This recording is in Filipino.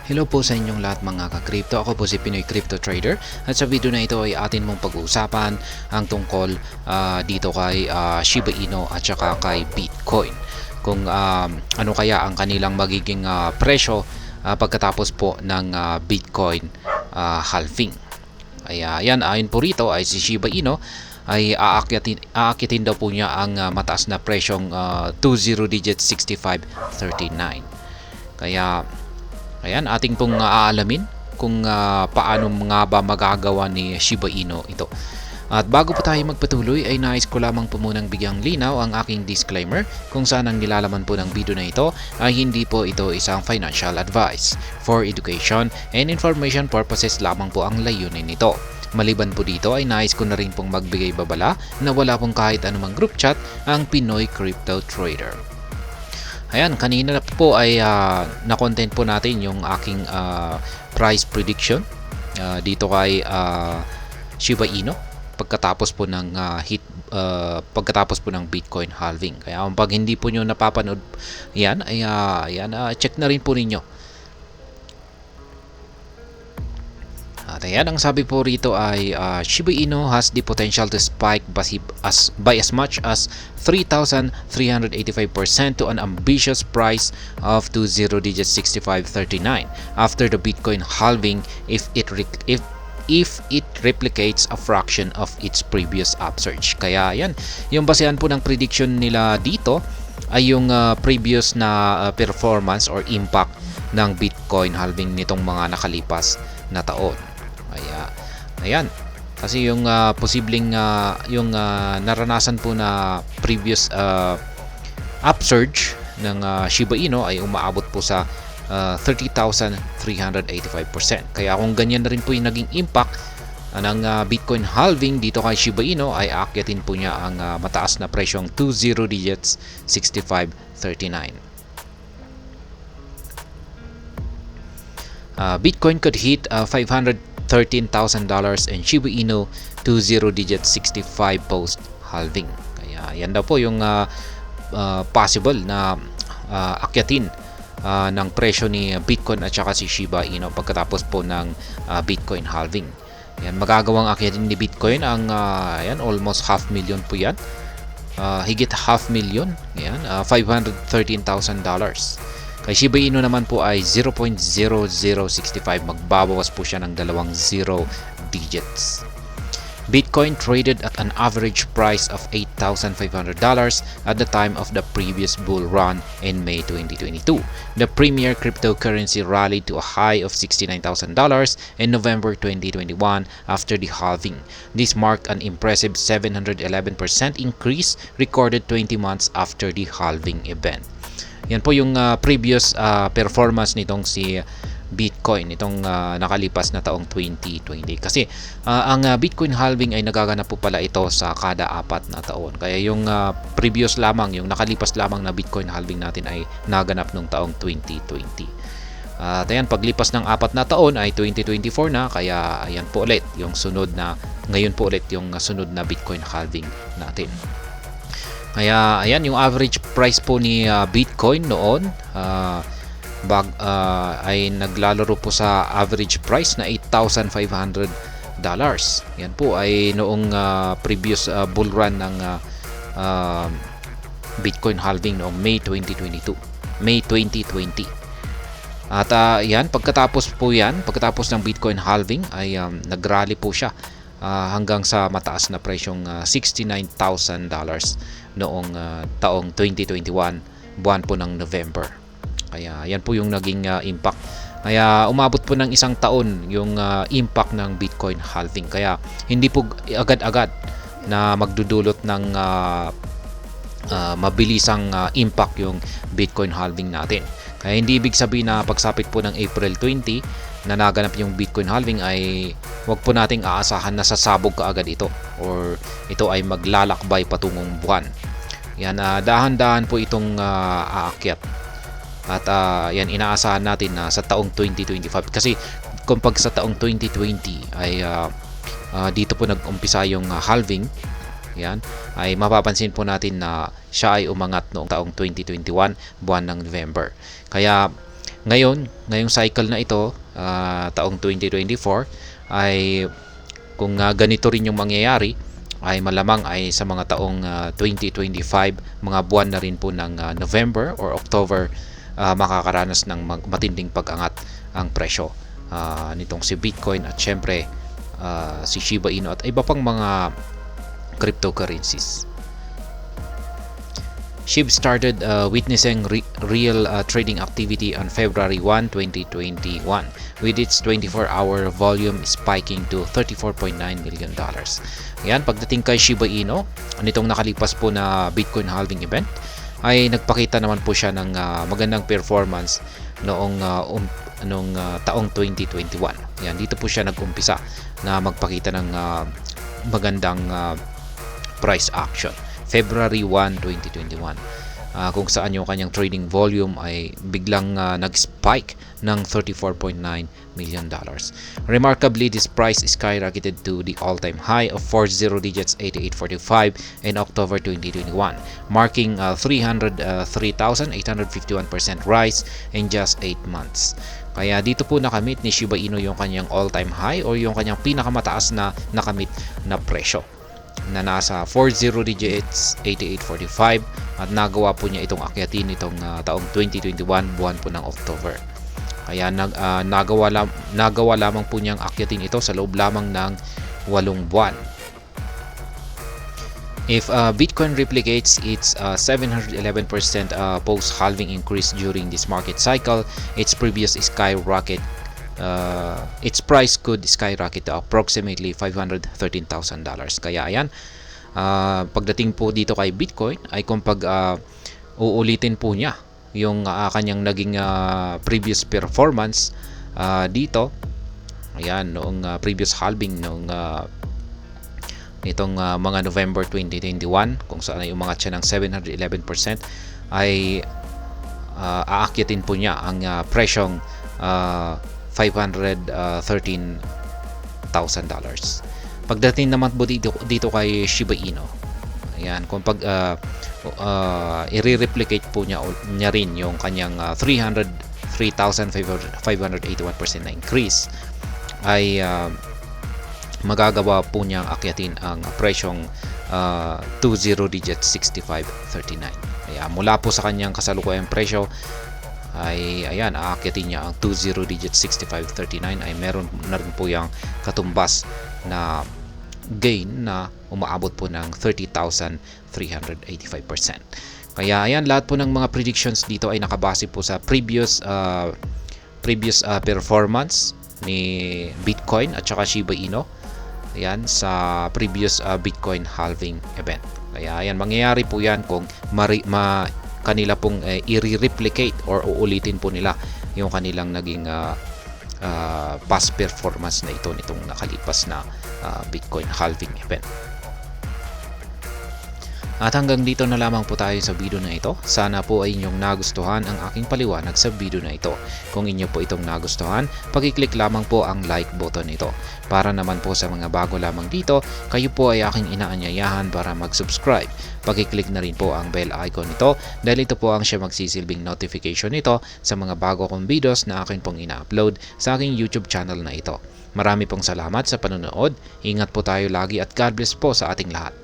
Hello po sa inyong lahat mga ka-crypto. Ako po si Pinoy Crypto Trader at sa video na ito ay atin mong pag-uusapan ang tungkol dito kay Shiba Inu at saka kay Bitcoin. Kung ano kaya ang kanilang magiging presyo pagkatapos po ng Bitcoin halving. Ay yan, ayon po rito ay si Shiba Inu ay aakyatin daw po niya ang mataas na presyong 20 digit 6539. Kaya ayan, ating pong aalamin kung paano nga ba magagawa ni Shiba Inu ito. At bago po tayo magpatuloy ay nais ko lamang po munang bigyang linaw ang aking disclaimer kung saan ang nilalaman po ng video na ito ay hindi po ito isang financial advice. For education and information purposes lamang po ang layunin nito. Maliban po dito ay nais ko na rin pong magbigay babala na wala pong kahit anumang group chat ang Pinoy Crypto Trader. Ayan, kanina po ay na-content po natin yung aking price prediction dito kay Shiba Inu pagkatapos po ng pagkatapos po ng Bitcoin halving. Kaya kung pag hindi po niyo napapanood yan ay check na rin po ninyo. At ayan, ang sabi po rito ay Shiba Inu has the potential to spike by as much as 3,385% to an ambitious price of 20-digit 6539 after the Bitcoin halving if it replicates a fraction of its previous upsurge. Kaya yan, yung basehan po ng prediction nila dito ay yung previous na performance or impact ng Bitcoin halving nitong mga nakalipas na taon. Ayan, kasi yung posibleng yung naranasan po na previous upsurge ng Shiba Inu ay umaabot po sa 30,385%. Kaya kung ganyan na rin po yung naging impact ng Bitcoin halving dito kay Shiba Inu ay aakyatin po niya ang mataas na presyong 20 digits 6539. Bitcoin could hit $513,000 and Shiba Inu 20 digit 65 post halving. Kaya yan daw po yung possible na akyatin ng presyo ni Bitcoin at saka si Shiba Inu pagkatapos po ng Bitcoin halving. Yan, magagawang akyatin ni Bitcoin ang yan, almost 500,000 po yan. Higit 500,000. Yan, $513,000. Kay Shiba Inu naman po ay 0.0065, magbabawas po siya ng 2 zero digits. Bitcoin traded at an average price of $8,500 at the time of the previous bull run in May 2022. The premier cryptocurrency rallied to a high of $69,000 in November 2021 after the halving. This marked an impressive 711% increase recorded 20 months after the halving event. Yan po yung previous performance nitong si Bitcoin itong nakalipas na taong 2020. Kasi ang Bitcoin halving ay nagaganap po pala ito sa kada 4 na taon. Kaya yung previous lamang, yung nakalipas lamang na Bitcoin halving natin ay naganap nung taong 2020. At ayan, paglipas ng 4 na taon ay 2024 na. Kaya ayan po ulit yung sunod na, ngayon po ulit yung sunod na Bitcoin halving natin. Kaya ayan, yung average price po ni Bitcoin noon ay naglalaro po sa average price na $8,500. Yan po ay noong previous bull run ng Bitcoin halving noong May 2020. At yan, pagkatapos ng Bitcoin halving ay nagrally po siya hanggang sa mataas na presyong $69,000 noong taong 2021, buwan po ng November. Kaya yan po yung naging impact. Kaya umabot po ng 1 taon yung impact ng Bitcoin halving. Kaya hindi po agad-agad na magdudulot ng mabilisang impact yung Bitcoin halving natin. Kaya hindi ibig sabihin na pagsapit po ng April 20 na naganap yung Bitcoin halving ay wag po nating aasahan na sasabog kaagad ito or ito ay maglalakbay patungong buwan. Yan, dahan-dahan po itong aakyat. At yan, inaasahan natin na sa taong 2025 kasi kung pag sa taong 2020 ay dito po nag-umpisa yung halving, yan, ay mapapansin po natin na siya ay umangat noong taong 2021 buwan ng November. Kaya Ngayong cycle na ito, taong 2024, ay kung ganito rin yung mangyayari, ay malamang ay sa mga taong 2025, mga buwan na rin po ng November or October, makakaranas ng matinding pag-angat ang presyo nitong si Bitcoin at syempre si Shiba Inu at iba pang mga cryptocurrencies. SHIB started witnessing real trading activity on February 1, 2021 with its 24-hour volume spiking to $34.9 million. Yan, pagdating kay Shiba Inu, nitong nakalipas po na Bitcoin halving event, ay nagpakita naman po siya ng magandang performance noong taong 2021. Yan, dito po siya nag-umpisa na magpakita ng magandang price action. February 1, 2021, kung saan yung kanyang trading volume ay biglang nag-spike ng $34.9 million. Remarkably, this price skyrocketed to the all-time high of 40 digits 8845 in October 2021, marking 303,851% rise in just 8 months. Kaya dito po nakamit ni Shiba Inu yung kanyang all-time high o yung kanyang pinakamataas na nakamit na presyo na nasa 40 digits 8845 at nagawa po niya itong akyatin nitong taong 2021 buwan po ng October. Kaya nagawa lamang po niyang akyatin ito sa loob lamang ng 8 buwan. If Bitcoin replicates its 711% post-halving increase during this market cycle, its price could skyrocket to approximately $513,000. Kaya ayan, pagdating po dito kay Bitcoin ay kung uulitin po niya yung kanyang naging previous performance dito, ayan, noong previous halving noong nitong mga November 2021, kung saan ay umangat siya ng 711%, ay aakyatin po niya ang presyong $513,000. Pagdating naman po dito kay Shiba Inu, ayan, kung i-replicate po niya rin yung kanyang 303,581% na increase, ay magagawa po niyang akyatin ang presyong 20 digit 6539. Kaya mula po sa kanyang kasalukuyang presyo ay ayan, aakyatin niya ang 20 digit 6539 ay meron na rin po yung katumbas na gain na umaabot po ng 30,385%. Kaya ayan, lahat po ng mga predictions dito ay nakabase po sa previous performance ni Bitcoin at saka Shiba Inu, ayan, sa previous Bitcoin halving event. Kaya ayan, mangyayari po yan kung kanila pong i-replicate or uulitin po nila yung kanilang naging past performance na ito nitong nakalipas na Bitcoin halving event. At hanggang dito na lamang po tayo sa video na ito. Sana po ay inyong nagustuhan ang aking paliwanag sa video na ito. Kung inyo po itong nagustuhan, pag-click lamang po ang like button nito. Para naman po sa mga bago lamang dito, kayo po ay aking inaanyayahan para mag-subscribe. Pag-click na rin po ang bell icon nito dahil ito po ang siya magsisilbing notification nito sa mga bago kong videos na akin pong ina-upload sa aking YouTube channel na ito. Marami pong salamat sa panonood. Ingat po tayo lagi at God bless po sa ating lahat.